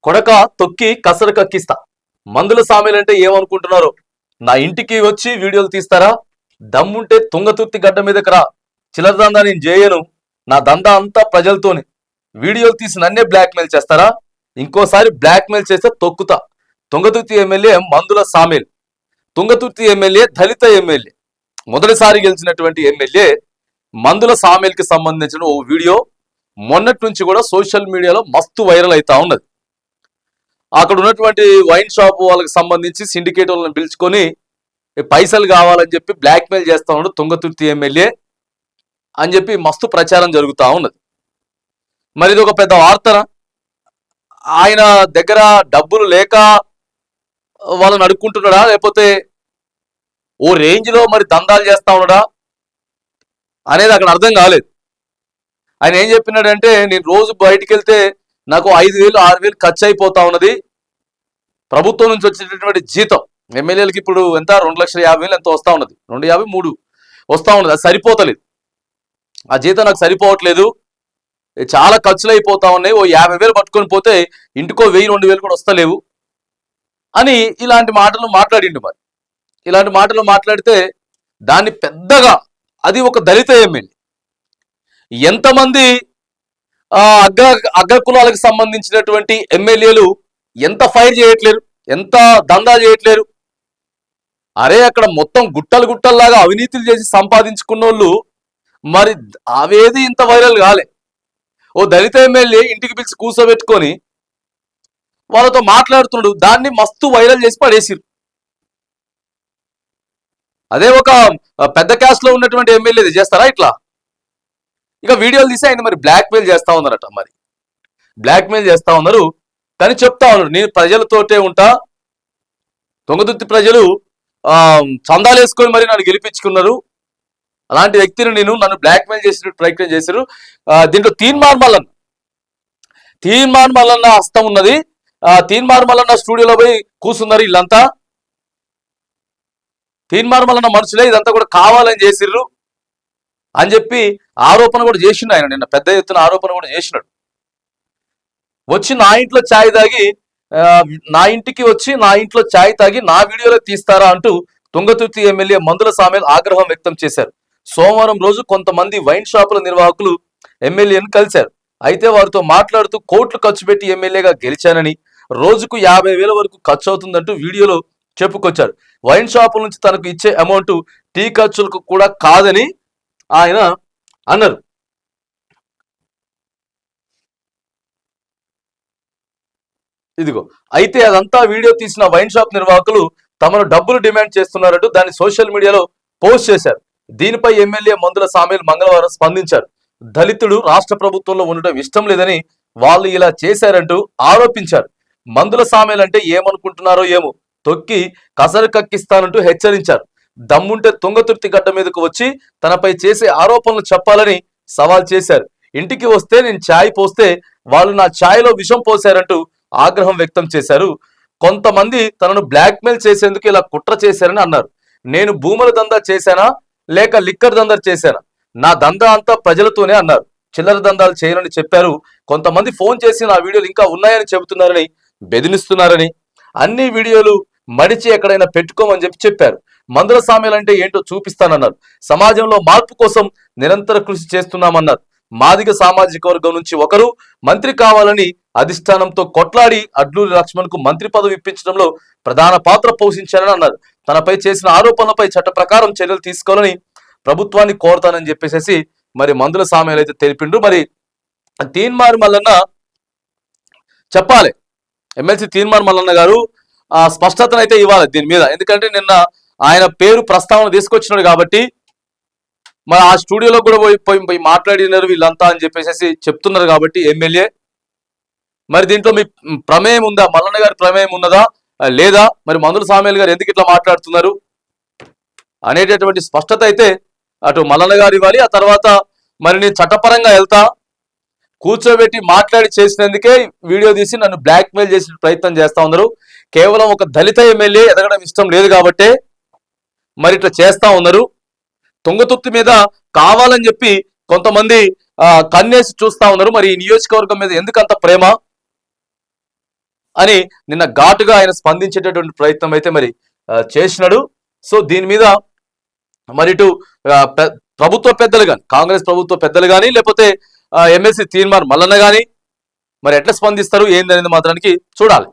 కొడక తొక్కి కసరు కక్కిస్తా. మందుల సామెలంటే ఏమనుకుంటున్నారు? నా ఇంటికి వచ్చి వీడియోలు తీస్తారా? దమ్ముంటే తుంగతుర్తి గడ్డ మీదకి రా. చిల్లర దందా నేను చేయను. నా దందా అంతా ప్రజలతోనే. వీడియోలు తీసి నన్నే బ్లాక్మెయిల్ చేస్తారా? ఇంకోసారి బ్లాక్మెయిల్ చేస్తే తొక్కుతా. తుంగతుర్తి ఎమ్మెల్యే మందుల సామేల్. తుంగతుర్తి ఎమ్మెల్యే దళిత ఎమ్మెల్యే. మొదటిసారి గెలిచినటువంటి ఎమ్మెల్యే మందుల సామేల్కి సంబంధించిన ఓ వీడియో మొన్నటి నుంచి కూడా సోషల్ మీడియాలో మస్తు వైరల్ అవుతా ఉన్నది. అక్కడ ఉన్నటువంటి వైన్ షాప్ వాళ్ళకి సంబంధించి సిండికేట్ వాళ్ళని పిలుచుకొని పైసలు కావాలని చెప్పి బ్లాక్మెయిల్ చేస్తా ఉన్నాడు తుంగతుర్తి ఎమ్మెల్యే అని చెప్పి మస్తు ప్రచారం జరుగుతూ ఉన్నది. మరి ఇది ఒక పెద్ద వార్తన. ఆయన దగ్గర డబ్బులు లేక వాళ్ళని అడుక్కుంటున్నాడా, లేకపోతే ఓ రేంజ్లో మరి దందాలు చేస్తా ఉన్నాడా అనేది అక్కడ అర్థం కాలేదు. ఆయన ఏం చెప్పినాడంటే, నేను రోజు బయటికి వెళ్తే నాకు 5,000 6,000 ఖర్చు అయిపోతా ఉన్నది. ప్రభుత్వం నుంచి వచ్చేటటువంటి జీతం ఎమ్మెల్యేలకి ఇప్పుడు ఎంత 2,50,000 ఎంత వస్తా ఉన్నది, 2,50,000 3 వస్తా ఉన్నది. అది సరిపోతలేదు. ఆ జీతం నాకు సరిపోవట్లేదు, చాలా ఖర్చులు అయిపోతా ఉన్నాయి. ఓ 50,000 పట్టుకొని పోతే ఇంటికో 1,000 2,000 కూడా వస్తలేవు అని ఇలాంటి మాటలు మాట్లాడిండు. మరి ఇలాంటి మాటలు మాట్లాడితే దాన్ని పెద్దగా, అది ఒక దళిత ఎమ్మెల్యే, ఎంతమంది అగ్ర కులాలకు సంబంధించినటువంటి ఎమ్మెల్యేలు ఎంత ఫైర్ చేయట్లేరు, ఎంత దందా చేయట్లేరు. అరే అక్కడ మొత్తం గుట్టలు గుట్టల్లాగా అవినీతులు చేసి సంపాదించుకున్న వాళ్ళు మరి అవేది ఇంత వైరల్ కాలే. ఓ దళిత ఎమ్మెల్యే ఇంటికి పిలిచి కూర్చోబెట్టుకొని వాళ్ళతో మాట్లాడుతున్నాడు, దాన్ని మస్తు వైరల్ చేసి పడేసిరు. అదే ఒక పెద్ద క్యాస్ట్ లో ఉన్నటువంటి ఎమ్మెల్యే చేస్తారా ఇట్లా? ఇక వీడియోలు తీసి ఆయన మరి బ్లాక్మెయిల్ చేస్తా ఉన్నారట. మరి బ్లాక్మెయిల్ చేస్తా ఉన్నారు కానీ చెప్తా ఉన్నారు, నేను ప్రజలతోటే ఉంటా. తుంగతుర్తి ప్రజలు చందాలు వేసుకొని మరి నన్ను గెలిపించుకున్నారు. అలాంటి వ్యక్తిని నన్ను బ్లాక్మెయిల్ చేసినట్టు ప్రయత్నం చేశారు. దీంట్లో తీన్మార్ మల్లన్న హస్తం ఉన్నది. తీన్మార్ మల్లన్న స్టూడియోలో పోయి కూర్చున్నారు వీళ్ళంతా. తీన్మార్ మల్లన్న మనుషులే ఇదంతా కూడా కావాలని చేసిర్రు అని చెప్పి ఆరోపణ కూడా చేసిండు ఆయన. నిన్న పెద్ద ఎత్తున ఆరోపణ కూడా చేసినాడు. వచ్చి నా ఇంట్లో ఛాయ్ తాగి, నా ఇంటికి వచ్చి నా ఇంట్లో ఛాయ్ తాగి నా వీడియోలో తీస్తారా అంటూ తుంగతుర్తి ఎమ్మెల్యే మందుల సామేల్ ఆగ్రహం వ్యక్తం చేశారు. సోమవారం రోజు కొంతమంది వైన్ షాపుల నిర్వాహకులు ఎమ్మెల్యేను కలిశారు. అయితే వారితో మాట్లాడుతూ కోట్లు ఖర్చు పెట్టి ఎమ్మెల్యేగా గెలిచానని, రోజుకు 50,000 వరకు ఖర్చు అవుతుందంటూ వీడియోలో చెప్పుకొచ్చారు. వైన్ షాపుల నుంచి తనకు ఇచ్చే అమౌంట్ టీ ఖర్చులకు కూడా కాదని ఆయన అన్నారు. ఇదిగో అయితే అదంతా వీడియో తీసిన వైన్ షాప్ నిర్వాహకులు తమను డబ్బులు డిమాండ్ చేస్తున్నారంటూ దాన్ని సోషల్ మీడియాలో పోస్ట్ చేశారు. దీనిపై ఎమ్మెల్యే మందుల సామేల్ మంగళవారం స్పందించారు. దళితుడు రాష్ట్ర ప్రభుత్వంలో ఉండటం ఇష్టం లేదని వాళ్ళు ఇలా చేశారంటూ ఆరోపించారు. మందుల సామేల్ అంటే ఏమనుకుంటున్నారో ఏమో, తొక్కి కసరు కక్కిస్తానంటూ హెచ్చరించారు. దమ్ముంటే తుంగతుర్తి గడ్డ మీదకు వచ్చి తనపై చేసే ఆరోపణలు చెప్పాలని సవాల్ చేశారు. ఇంటికి వస్తే నేను ఛాయ్ పోస్తే వాళ్ళు నా ఛాయ్లో విషం పోశారంటూ ఆగ్రహం వ్యక్తం చేశారు. కొంతమంది తనను బ్లాక్మెయిల్ చేసేందుకు ఇలా కుట్ర చేశారని అన్నారు. నేను భూముల దందా చేశానా లేక లిక్కర్ దందా చేశానా? నా దందా అంతా ప్రజలతోనే అన్నారు. చిల్లర దందాలు చేయనని చెప్పారు. కొంతమంది ఫోన్ చేసి నా వీడియోలు ఇంకా ఉన్నాయని చెబుతున్నారని బెదిరిస్తున్నారని, అన్ని వీడియోలు మడిచి ఎక్కడైనా పెట్టుకోమని చెప్పారు. మందుల సామేల్ అంటే ఏంటో చూపిస్తానన్నారు. సమాజంలో మార్పు కోసం నిరంతర కృషి చేస్తున్నామన్నారు. మాదిగ సామాజిక వర్గం నుంచి ఒకరు మంత్రి కావాలని అధిష్టానంతో కొట్లాడి అడ్లూరి లక్ష్మణ్ కు మంత్రి పదవి ఇప్పించడంలో ప్రధాన పాత్ర పోషించారని అన్నారు. తనపై చేసిన ఆరోపణలపై చట్ట ప్రకారం చర్యలు తీసుకోవాలని ప్రభుత్వాన్ని కోరతానని చెప్పేసి మరి మందుల సామేల్ అయితే తెలిపిండు. మరి తీన్మార్ మల్లన్న చెప్పాలి, ఎమ్మెల్సీ తీన్మార్ మల్లన్న గారు స్పష్టతను అయితే ఇవ్వాలి దీని మీద. ఎందుకంటే నిన్న ఆయన పేరు ప్రస్తావన తీసుకొచ్చినాడు కాబట్టి మరి ఆ స్టూడియోలో కూడా పోయి మాట్లాడినారు వీళ్ళంతా అని చెప్పేసి చెప్తున్నారు కాబట్టి ఎమ్మెల్యే. మరి దీంట్లో మీ ప్రమేయం ఉందా, మల్లన్న గారి ప్రమేయం ఉన్నదా లేదా, మరి మందుల సామేల్ గారు ఎందుకు ఇట్లా మాట్లాడుతున్నారు అనేటటువంటి స్పష్టత అయితే అటు మల్లన్న గారు ఇవ్వాలి. ఆ తర్వాత మరి నేను చట్టపరంగా వెళ్తా, కూర్చోబెట్టి మాట్లాడి చేసినందుకే వీడియో తీసి నన్ను బ్లాక్మెయిల్ చేసే ప్రయత్నం చేస్తా ఉన్నారు. కేవలం ఒక దళిత ఎమ్మెల్యే ఎదగడం ఇష్టం లేదు కాబట్టే మరి ఇట్లా చేస్తా ఉన్నారు. తుంగతుర్తి మీద కావాలని చెప్పి కొంతమంది కన్నేసి చూస్తా ఉన్నారు. మరి ఈ నియోజకవర్గం మీద ఎందుకంత ప్రేమ? అని నిన్న ఘాటుగా ఆయన స్పందించేటటువంటి ప్రయత్నం అయితే మరి చేసినాడు. సో దీని మీద మరి ఇటు ప్రభుత్వ పెద్దలు కానీ, కాంగ్రెస్ ప్రభుత్వ పెద్దలు కానీ, లేకపోతే ఎమ్మెల్సీ తీర్మార్ మల్లన్న కానీ మరి ఎట్లా స్పందిస్తారు ఏంది అనేది మాత్రానికి చూడాలి.